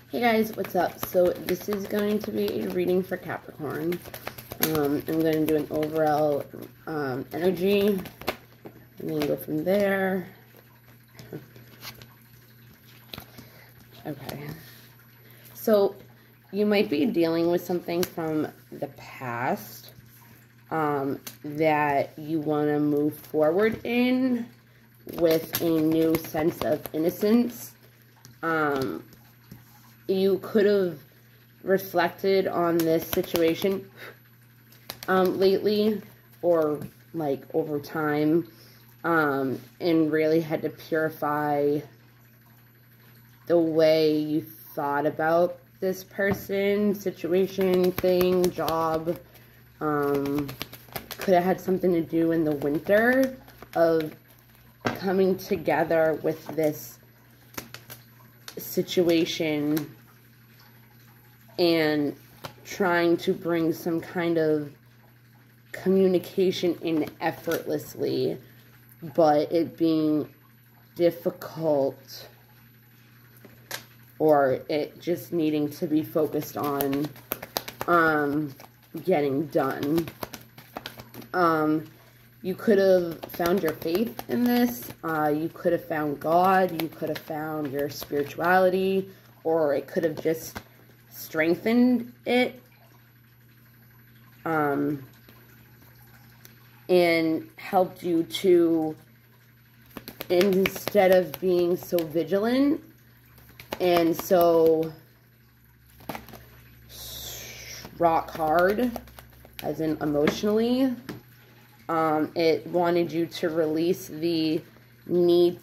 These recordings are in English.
Hey guys, what's up? So this is going to be a reading for Capricorn. I'm going to do an overall energy and then go from there. Okay. So you might be dealing with something from the past that you want to move forward in with a new sense of innocence. You could have reflected on this situation lately or like over time and really had to purify the way you thought about this person, situation, thing, job. Could have had something to do in the winter of coming together with this situation and trying to bring some kind of communication in effortlessly, but it being difficult or it just needing to be focused on getting done. You could have found your faith in this. You could have found God. You could have found your spirituality, or it could have just strengthened it. And helped you to, instead of being so vigilant and so rock hard, as in emotionally, it wanted you to release the need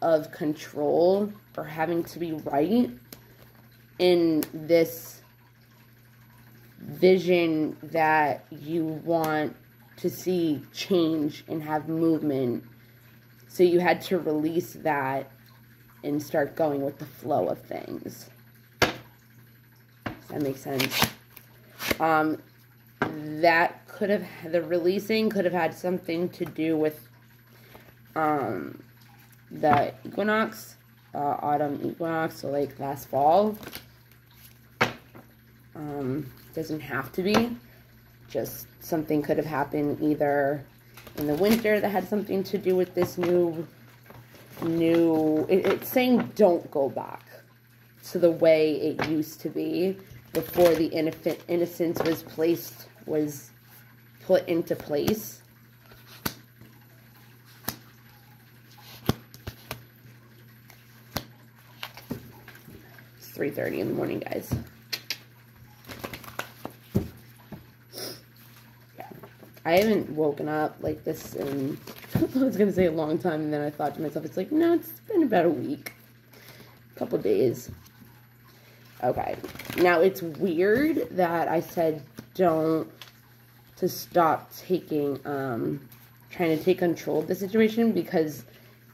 of control or having to be right in this vision that you want to see change and have movement. So you had to release that and start going with the flow of things. Does that make sense? That could have, the releasing could have had something to do with the equinox, autumn equinox, so like last fall. Doesn't have to be. Just something could have happened either in the winter that had something to do with this it's saying don't go back to the way it used to be before the innocence was put into place. It's 3:30 in the morning, guys. I haven't woken up like this in, I was going to say a long time, and then I thought to myself, it's like, no, it's been about a week. A couple days. Okay. Now, it's weird that I said to stop taking, trying to take control of the situation, because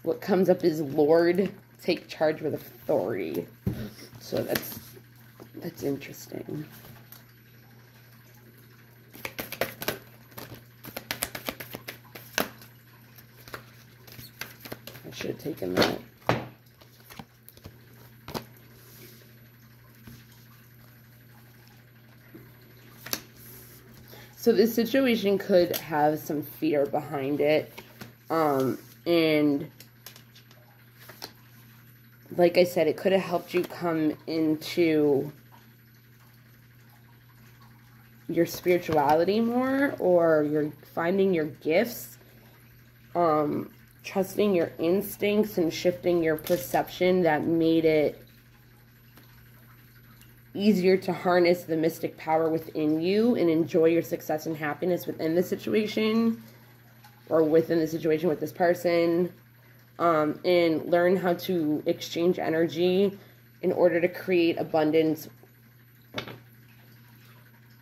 what comes up is Lord, take charge with authority. So that's interesting. I should have taken that. So this situation could have some fear behind it. And like I said, it could have helped you come into your spirituality more, or you're finding your gifts. Trusting your instincts and shifting your perception that made it easier to harness the mystic power within you and enjoy your success and happiness within the situation, or within the situation with this person, and learn how to exchange energy in order to create abundance,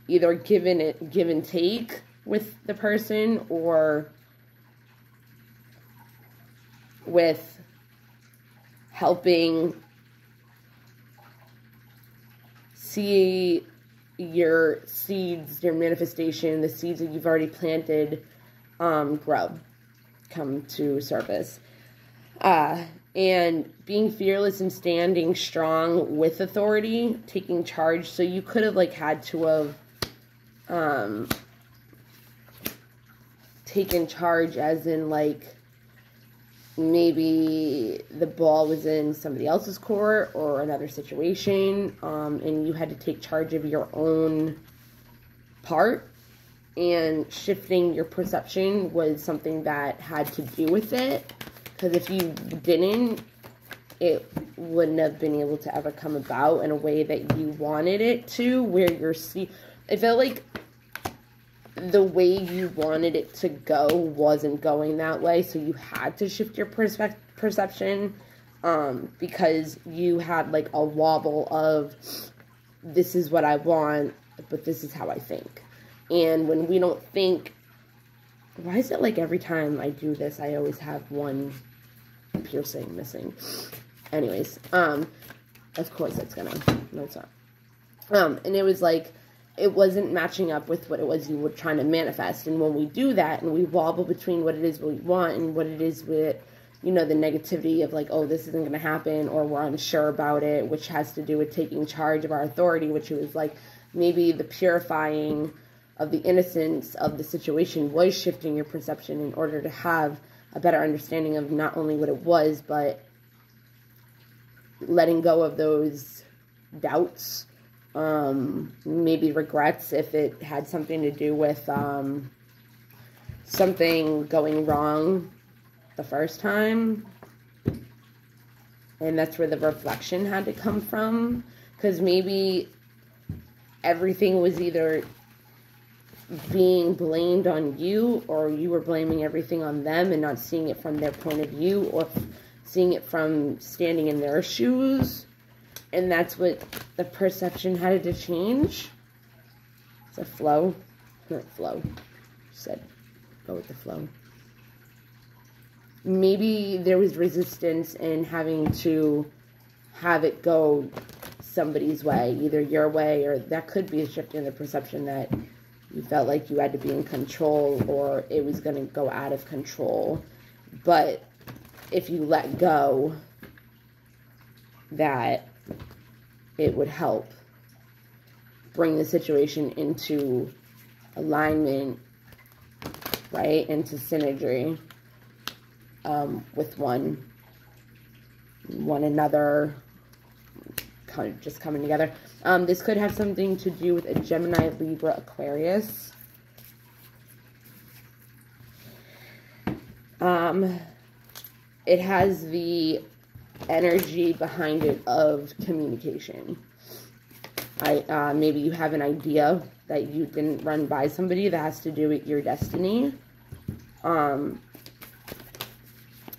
either give and take with the person, or with helping see your seeds, your manifestation, the seeds that you've already planted, grow, come to surface. and being fearless and standing strong with authority, taking charge. So you could have, like, had to have taken charge, as in, like, maybe the ball was in somebody else's court or another situation, and you had to take charge of your own part, and shifting your perception was something that had to do with it. Because if you didn't, it wouldn't have been able to ever come about in a way that you wanted it to, where I felt like the way you wanted it to go wasn't going that way, so you had to shift your perception, because you had, like, a wobble of, this is what I want, but this is how I think. And when we don't think, why is it like every time I do this, I always have one piercing missing? Anyways, of course it's gonna, no it's not. And it was like, it wasn't matching up with what it was you were trying to manifest. And when we do that, and we wobble between what it is we want and what it is with, you know, the negativity of, like, oh, this isn't going to happen, or we're unsure about it, which has to do with taking charge of our authority, which was, like, maybe the purifying of the innocence of the situation was shifting your perception in order to have a better understanding of not only what it was, but letting go of those doubts, maybe regrets if it had something to do with something going wrong the first time. And that's where the reflection had to come from, because maybe everything was either being blamed on you, or you were blaming everything on them and not seeing it from their point of view, or seeing it from standing in their shoes. And that's what the perception had to change. It's a flow. Not flow. Said, go with the flow. Maybe there was resistance in having to have it go somebody's way, either your way, or that could be a shift in the perception that you felt like you had to be in control, or it was going to go out of control. But if you let go, that it would help bring the situation into alignment, right, into synergy with one another, kind of just coming together. This could have something to do with a Gemini, Libra, Aquarius. It has the energy behind it of communication. Maybe you have an idea that you didn't run by somebody that has to do with your destiny.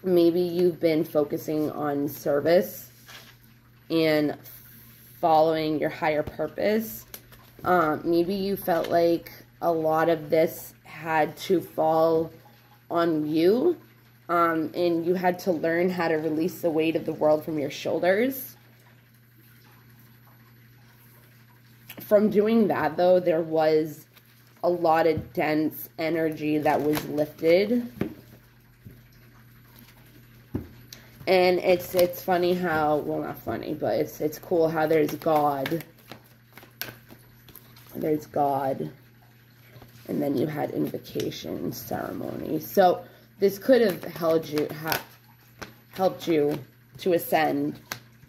Maybe you've been focusing on service and following your higher purpose. Maybe you felt like a lot of this had to fall on you, and you had to learn how to release the weight of the world from your shoulders. From doing that, though, there was a lot of dense energy that was lifted. And it's funny how, well, not funny, but it's cool how there's God. There's God. And then you had invocation ceremony. So this could have helped you to ascend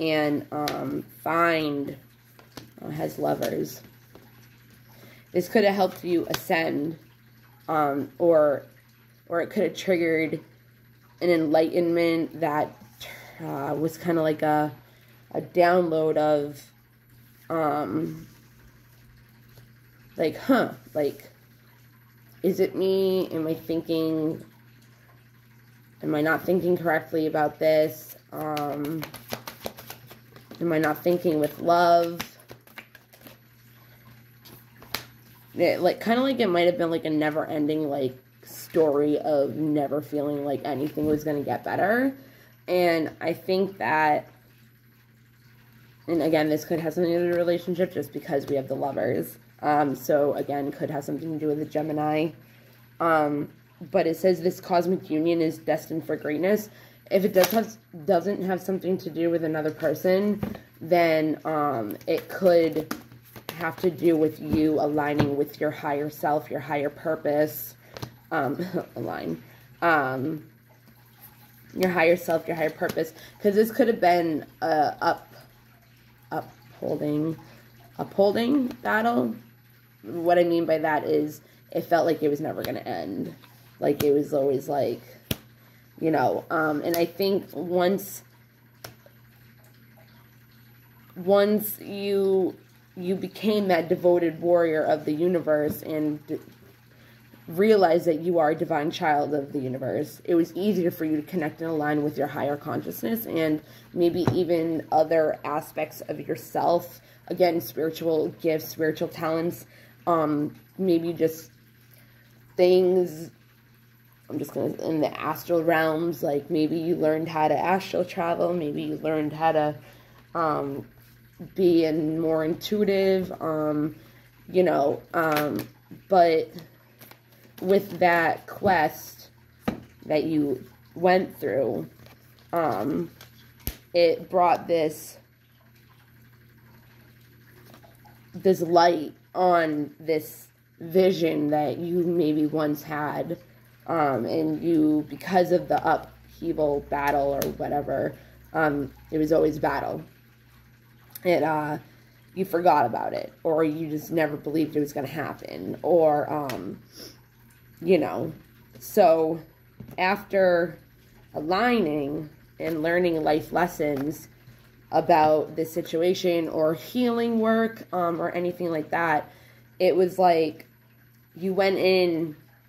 and find, has lovers. This could have helped you ascend, or it could have triggered an enlightenment that was kind of like a download of, like, like, is it me? Am I not thinking correctly about this? Am I not thinking with love? Kind of like it might have been like a never-ending, like, story of never feeling like anything was going to get better. And I think that, and again, this could have something to do with the relationship just because we have the lovers. So again, could have something to do with the Gemini. But it says this cosmic union is destined for greatness. if it doesn't have something to do with another person, then it could have to do with you aligning with your higher self, your higher purpose. Your higher self, your higher purpose, because this could have been a upholding battle. What I mean by that is it felt like it was never going to end. Like it was always like, you know, and I think once you became that devoted warrior of the universe and realize that you are a divine child of the universe, it was easier for you to connect and align with your higher consciousness and maybe even other aspects of yourself. Again, spiritual gifts, spiritual talents, maybe just things, I'm just going to, in the astral realms, like maybe you learned how to astral travel, maybe you learned how to be more intuitive, you know, but with that quest that you went through, it brought this light on this vision that you maybe once had, and you, because of the upheaval, battle, or whatever, it was always battle, and you forgot about it, or you just never believed it was going to happen, or you know. So after aligning and learning life lessons about this situation or healing work, or anything like that, it was like you went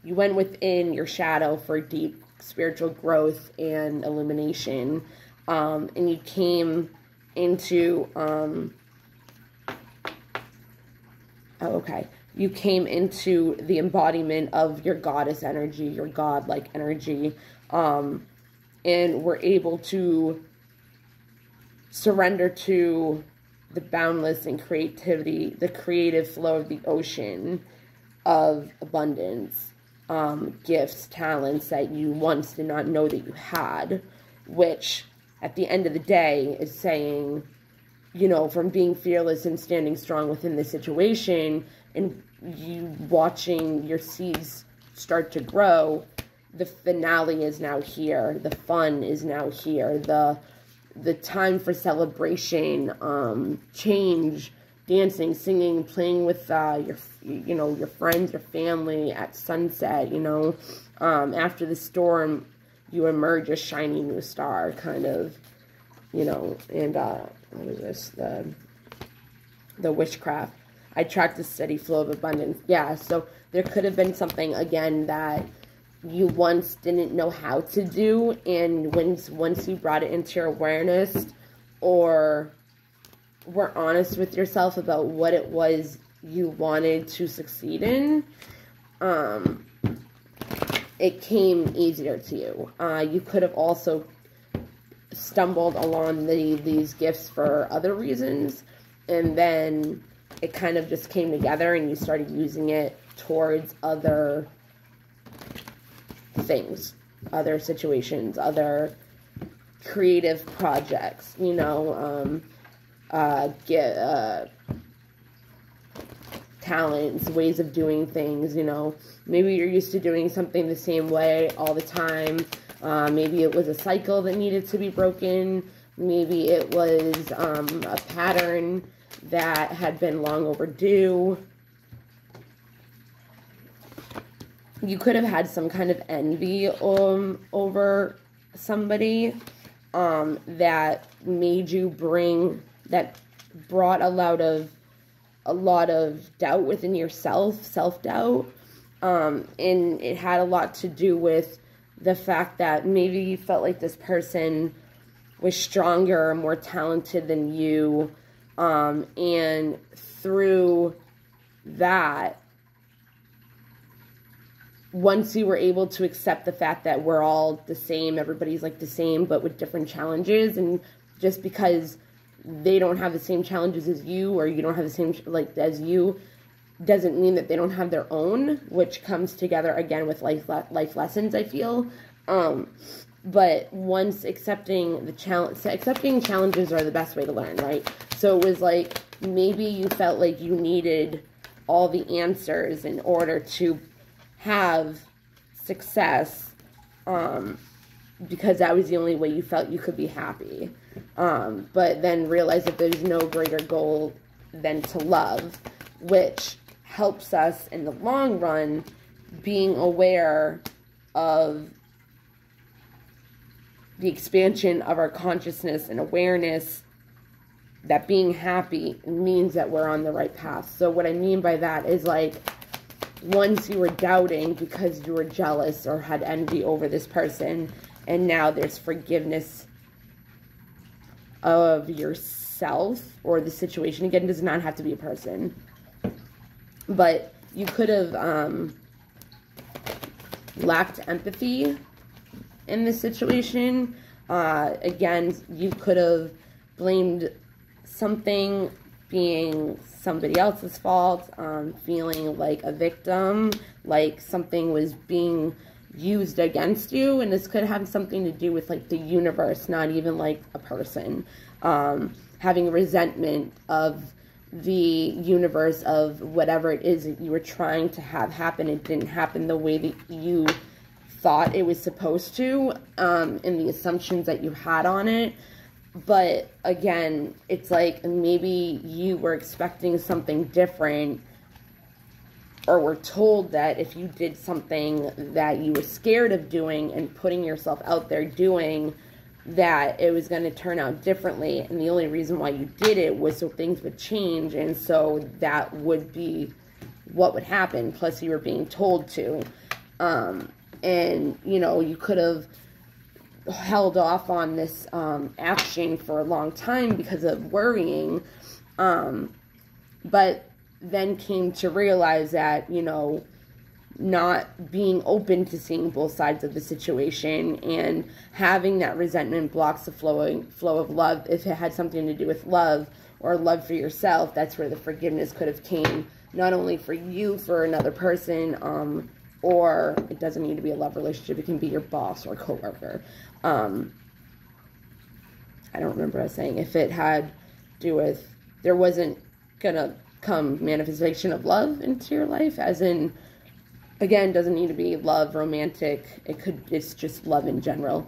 within your shadow for deep spiritual growth and illumination, and you came into you came into the embodiment of your goddess energy, your godlike energy, and were able to surrender to the boundless and creativity, the creative flow of the ocean of abundance, gifts, talents that you once did not know that you had, which at the end of the day is saying, you know, from being fearless and standing strong within the situation and you watching your seeds start to grow, the finale is now here. The fun is now here. The time for celebration, change, dancing, singing, playing with your friends, your family at sunset, you know. After the storm, you emerge a shiny new star, kind of, you know. And what was this? The witchcraft. I tracked the steady flow of abundance. Yeah, so there could have been something, again, that you once didn't know how to do, and once you brought it into your awareness or were honest with yourself about what it was you wanted to succeed in, it came easier to you. You could have also stumbled along these gifts for other reasons, and then it kind of just came together and you started using it towards other things, other situations, other creative projects, you know, talents, ways of doing things, you know. Maybe you're used to doing something the same way all the time. Maybe it was a cycle that needed to be broken. Maybe it was a pattern that had been long overdue. You could have had some kind of envy over somebody that made you brought a lot of doubt within yourself, self-doubt, and it had a lot to do with the fact that maybe you felt like this person was stronger, more talented than you, and through that, once you were able to accept the fact that we're all the same, everybody's like the same, but with different challenges, and just because they don't have the same challenges as you, or you don't have the same, as you, doesn't mean that they don't have their own, which comes together again with life lessons, I feel. But once accepting challenges are the best way to learn, right? So it was like, maybe you felt like you needed all the answers in order to have success, because that was the only way you felt you could be happy. But then realize that there's no greater goal than to love, which helps us in the long run, being aware of the expansion of our consciousness and awareness that being happy means that we're on the right path. So what I mean by that is, like, once you were doubting because you were jealous or had envy over this person, and now there's forgiveness of yourself or the situation. Again, it does not have to be a person. But you could have lacked empathy in this situation. Again, you could have blamed something being somebody else's fault, feeling like a victim, like something was being used against you. And this could have something to do with, like, the universe, not even like a person. Having resentment of the universe, of whatever it is that you were trying to have happen. It didn't happen the way that you thought it was supposed to, in the assumptions that you had on it. But again, it's like, maybe you were expecting something different, or were told that if you did something that you were scared of doing and putting yourself out there doing, that it was going to turn out differently. And the only reason why you did it was so things would change. And so that would be what would happen. Plus you were being told to. And, you know, you could have held off on this action for a long time because of worrying. But then came to realize that, you know, not being open to seeing both sides of the situation, and having that resentment blocks the flow of love. If it had something to do with love or love for yourself, that's where the forgiveness could have came, not only for you, for another person, or it doesn't need to be a love relationship. It can be your boss or coworker. I don't remember us saying if it had to do with, there wasn't gonna come manifestation of love into your life, as in, again, doesn't need to be love romantic. It's just love in general.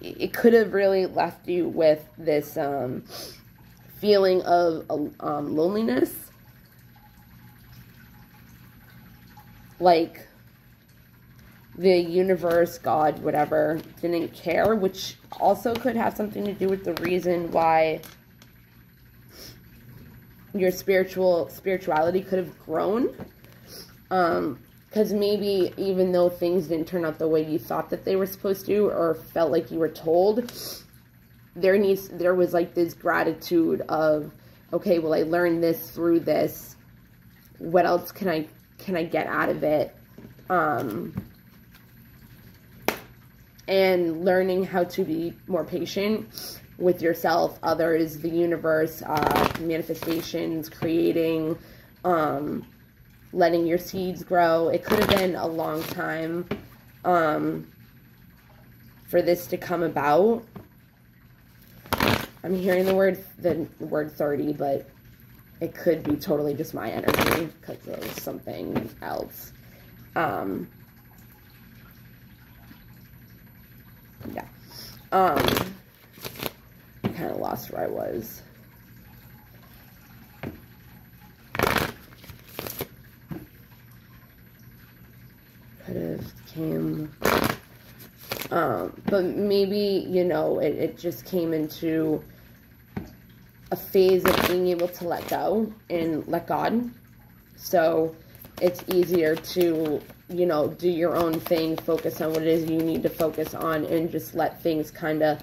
It could have really left you with this feeling of loneliness, like the universe, God, whatever, didn't care, which also could have something to do with the reason why your spirituality could have grown. Because maybe even though things didn't turn out the way you thought that they were supposed to, or felt like you were told, there was like this gratitude of, okay, well, I learned this through this. What else can I get out of it? And learning how to be more patient with yourself, others, the universe, manifestations, creating, letting your seeds grow. It could have been a long time for this to come about. I'm hearing the word 30, but it could be totally just my energy because of something else. Yeah. I kind of lost where I was. Could have came, but maybe, you know, it just came into a phase of being able to let go and let God. So it's easier to, you know, do your own thing, focus on what it is you need to focus on, and just let things kind of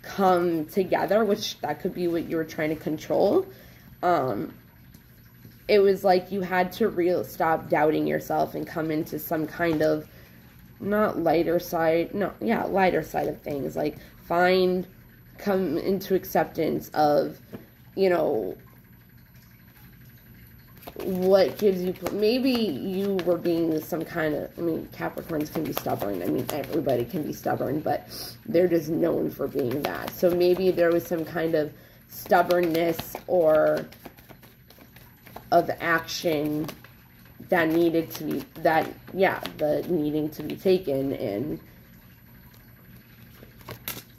come together, which that could be what you were trying to control. It was like you had to stop doubting yourself and come into some kind of, lighter side of things. Like, come into acceptance of, you know, what gives you, maybe you were being some kind of, I mean, Capricorns can be stubborn. I mean, everybody can be stubborn, but they're just known for being that. So maybe there was some kind of stubbornness or of action that needed to be, the needing to be taken, and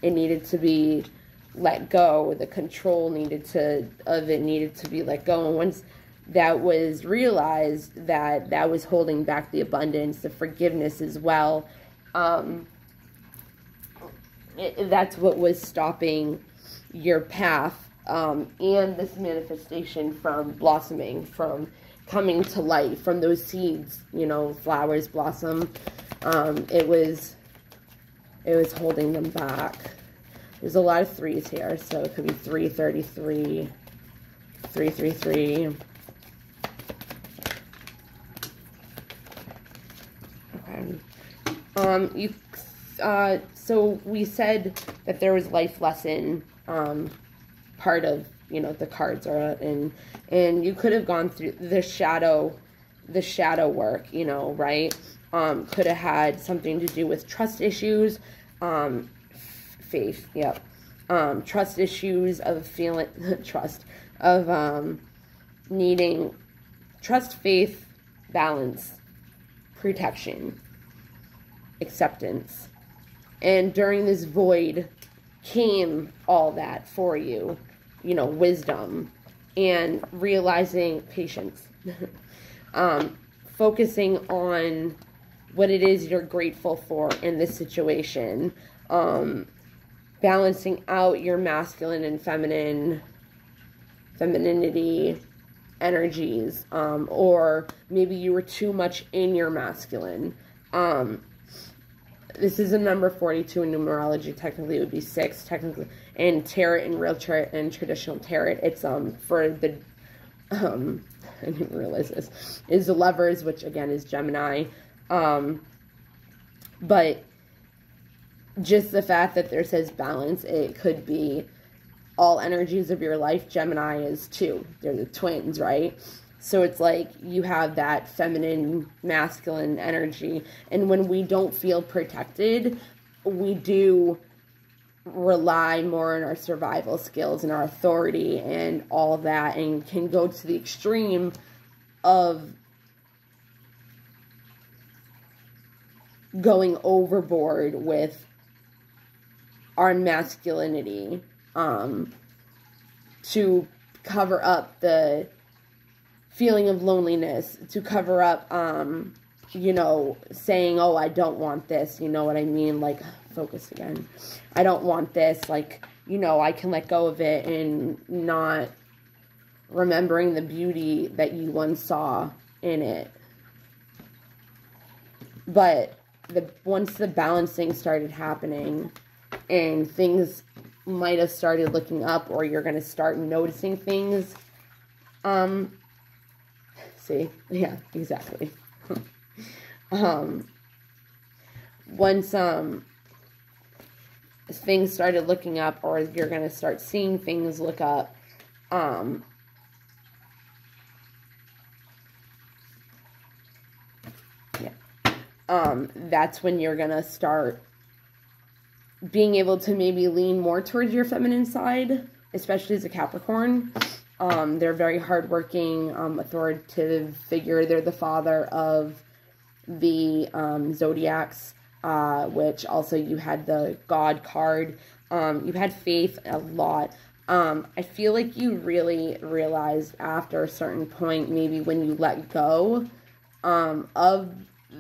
it needed to be let go. The control needed to be let go. And once that was realized, that was holding back the abundance, the forgiveness as well. That's what was stopping your path, and this manifestation from blossoming, from coming to light, from those seeds, you know, flowers blossom. It was holding them back. There's a lot of threes here, so it could be 333, 333. Okay. So we said that there was life lesson, part of, you know, the cards are, and you could have gone through the shadow work, you know, right? Could have had something to do with trust issues, faith, yep. Trust issues of feeling, needing trust, faith, balance, protection, acceptance. And during this void came all that for you, you know, wisdom and realizing patience, focusing on what it is you're grateful for in this situation, balancing out your masculine and femininity energies, or maybe you were too much in your masculine. This is a number 42 in numerology. Technically, it would be 6. Technically, in tarot, in real tarot, and traditional tarot, it's for the I didn't realize this, is the Lovers, which again is Gemini. But just the fact that there says balance, it could be all energies of your life. Gemini is 2. They're the twins, right? So it's like you have that feminine, masculine energy. And when we don't feel protected, we do rely more on our survival skills and our authority and all that, and can go to the extreme of going overboard with our masculinity, to cover up the feeling of loneliness, to cover up, you know, saying, oh, I don't want this, you know what I mean? Like, focus again. I don't want this, like, you know, I can let go of it, and not remembering the beauty that you once saw in it. But once the balancing started happening, and things might have started looking up, or you're going to start noticing things, see, yeah, exactly. Once things started looking up, or you're going to start seeing things look up, that's when you're going to start being able to maybe lean more towards your feminine side, especially as a Capricorn. They're very hardworking, authoritative figure. They're the father of the zodiacs, which also you had the God card. You had faith a lot. I feel like you really realized after a certain point, maybe when you let go of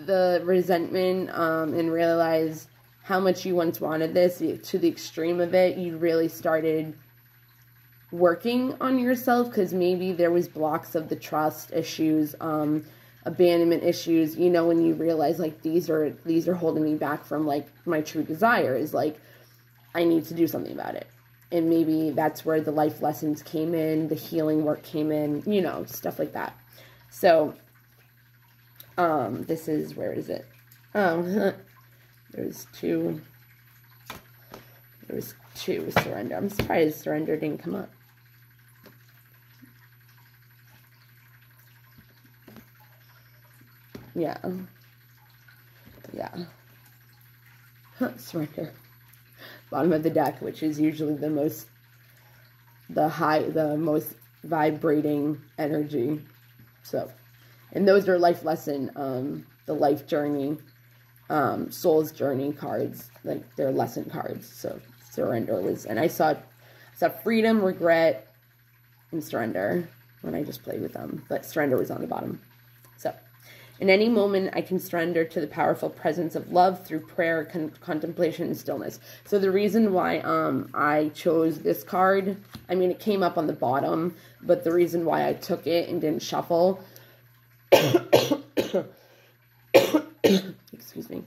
the resentment, and realized how much you once wanted this to the extreme of it, you really started working on yourself, because maybe there was blocks of the trust issues, abandonment issues, you know, when you realize, like, these are holding me back from, like, my true desires, like, I need to do something about it. And maybe that's where the life lessons came in, the healing work came in, you know, stuff like that. So, this is, where is it? There's two surrender. I'm surprised surrender didn't come up. Yeah. Surrender. Bottom of the deck, which is usually the most vibrating energy. So, and those are life lesson, the life journey, soul's journey cards, like they're lesson cards. So surrender was, and I saw freedom, regret, and surrender when I just played with them, but surrender was on the bottom. So, in any moment, I can surrender to the powerful presence of love through prayer, contemplation, and stillness. So the reason why I chose this card, I mean, it came up on the bottom, but the reason why I took it and didn't shuffle, excuse me,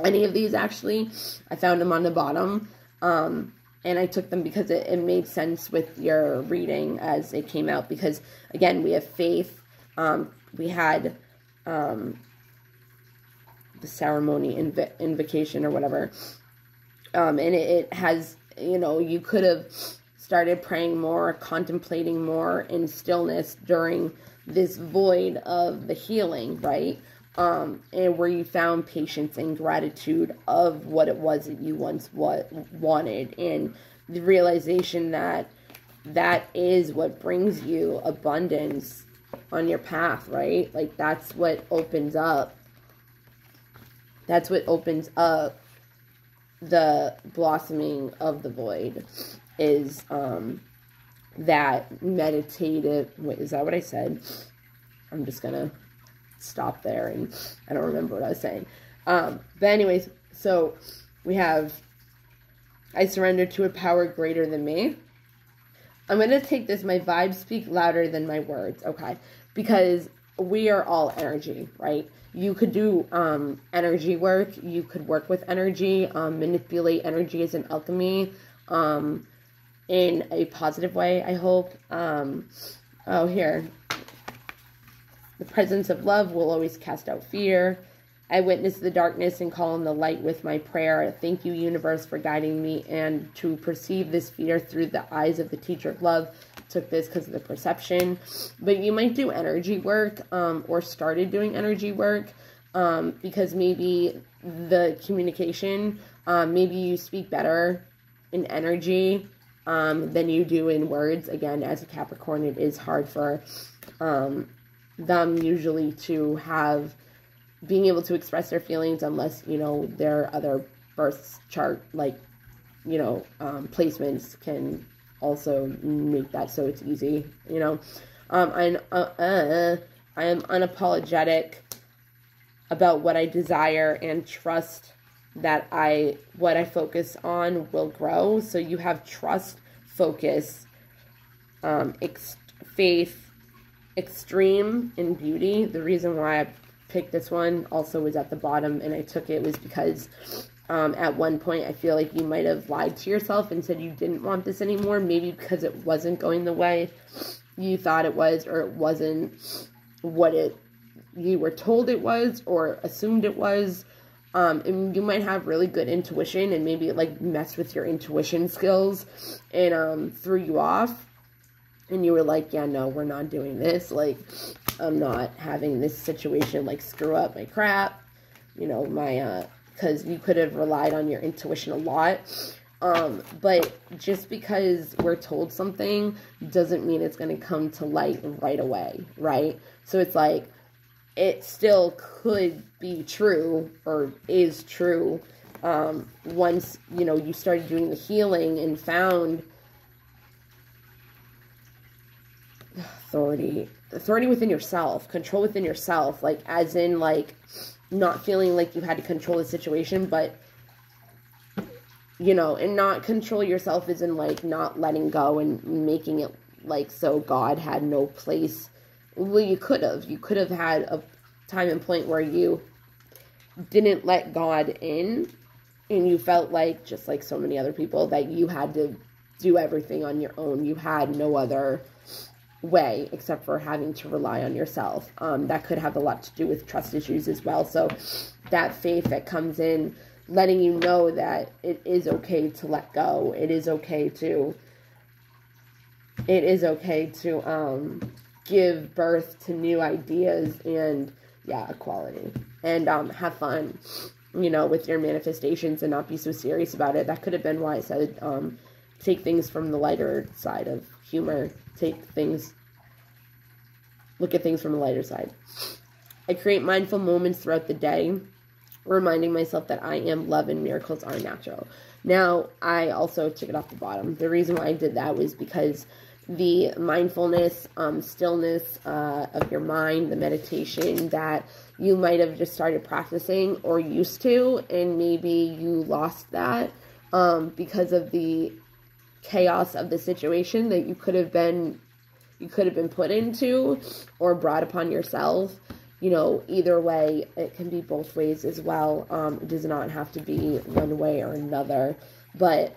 any of these actually, I found them on the bottom, and I took them because it made sense with your reading as it came out, because, again, we have faith, we had the ceremony, invocation or whatever, and it has, you know, you could have started praying more, contemplating more in stillness during this void of the healing, right? And where you found patience and gratitude of what it was that you once wanted, and the realization that that is what brings you abundance on your path, right? Like, that's what opens up. That's what opens up the blossoming of the void, is that meditative, wait, is that what I said? I'm just gonna stop there, and I don't remember what I was saying. But anyways, so we have, I surrender to a power greater than me. I'm going to take this, my vibes speak louder than my words, okay? Because we are all energy, right? You could do energy work. You could work with energy, manipulate energy as an alchemy in a positive way, I hope. Oh, here. The presence of love will always cast out fear. I witness the darkness and call in the light with my prayer. Thank you, universe, for guiding me and to perceive this fear through the eyes of the teacher of love. Took this because of the perception. But you might do energy work, or started doing energy work, because maybe the communication, maybe you speak better in energy than you do in words. Again, as a Capricorn, it is hard for them usually to have being able to express their feelings, unless, you know, their other birth chart, like, you know, placements can also make that so it's easy, you know. I am unapologetic about what I desire and trust that what I focus on will grow. So you have trust, focus, faith, extreme, and beauty. The reason why I picked this one also was at the bottom, and I took it was because at one point I feel like you might have lied to yourself and said you didn't want this anymore, maybe because it wasn't going the way you thought it was, or it wasn't what you were told it was or assumed it was. And you might have really good intuition, and maybe it like messed with your intuition skills and threw you off, and you were like, yeah, no, we're not doing this. Like, I'm not having this situation like screw up my crap, you know, my because you could have relied on your intuition a lot. But just because we're told something doesn't mean it's going to come to light right away, right? So it's like, it still could be true, or is true, once, you know, you started doing the healing and found authority within yourself, control within yourself, like, as in, like, not feeling like you had to control the situation, but, you know, and not control yourself as in, like, not letting go and making it, like, so God had no place. Well, you could have had a time and point where you didn't let God in, and you felt like, just like so many other people, that you had to do everything on your own. You had no other way except for having to rely on yourself. That could have a lot to do with trust issues as well. So that faith that comes in, letting you know that it is okay to let go. It is okay to give birth to new ideas and Yeah, equality. And have fun, you know, with your manifestations and not be so serious about it. That could have been why I said take things from the lighter side of humor. Look at things from the lighter side. I create mindful moments throughout the day, reminding myself that I am love and miracles are natural. Now, I also took it off the bottom. The reason why I did that was because the mindfulness, stillness of your mind, the meditation that you might have just started practicing or used to, and maybe you lost that because of the chaos of the situation that you could have been put into or brought upon yourself. You know, either way, it can be both ways as well. It does not have to be one way or another, but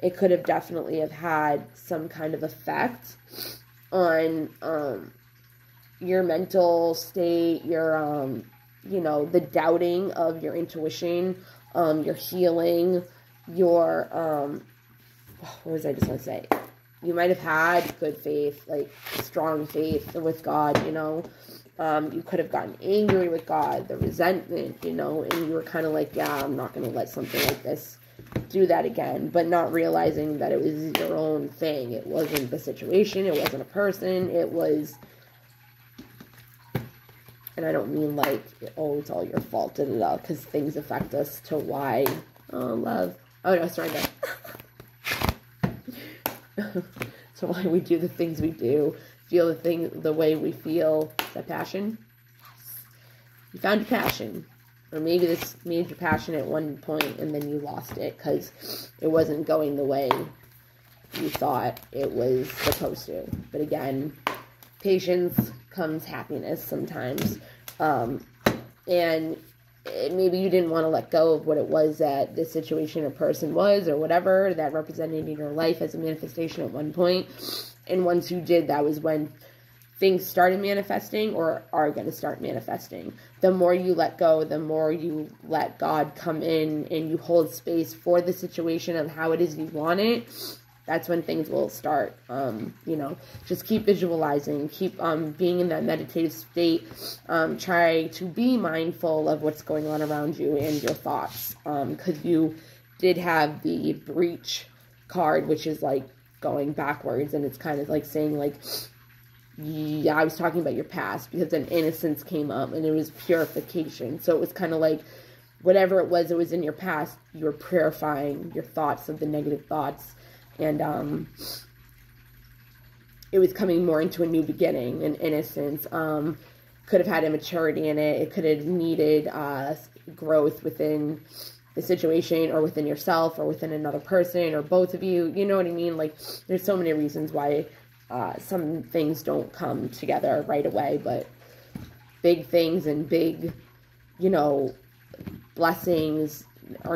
it could have definitely have had some kind of effect on your mental state, your, you know, the doubting of your intuition, your healing, your, what was I just going to say? You might have had good faith, like strong faith with God, you know. You could have gotten angry with God, the resentment, you know, and you were kind of like, yeah, I'm not going to let something like this do that again, but not realizing that it was your own thing. It wasn't the situation. It wasn't a person. It was, and I don't mean like, oh, it's all your fault, because things affect us to why, love. Oh, no, sorry, guys. So why we do the things we do, feel the way we feel. Is that passion? Yes. You found your passion. Or maybe this made your passion at one point and then you lost it because it wasn't going the way you thought it was supposed to. But again, patience comes happiness sometimes. And maybe you didn't want to let go of what it was that the situation or person was or whatever that represented in your life as a manifestation at one point. And once you did, that was when things started manifesting or are going to start manifesting. The more you let go, the more you let God come in and you hold space for the situation of how it is you want it, that's when things will start. You know, just keep visualizing, keep being in that meditative state. Try to be mindful of what's going on around you and your thoughts. Because you did have the breach card, which is like going backwards, and it's kind of like saying like, yeah, I was talking about your past because then innocence came up and it was purification. So it was kind of like whatever it was in your past, you were purifying your thoughts of the negative thoughts. And it was coming more into a new beginning, an innocence. Could have had immaturity in it. It could have needed growth within the situation or within yourself or within another person or both of you. You know what I mean? Like, there's so many reasons why some things don't come together right away, but big things and big, you know, blessings are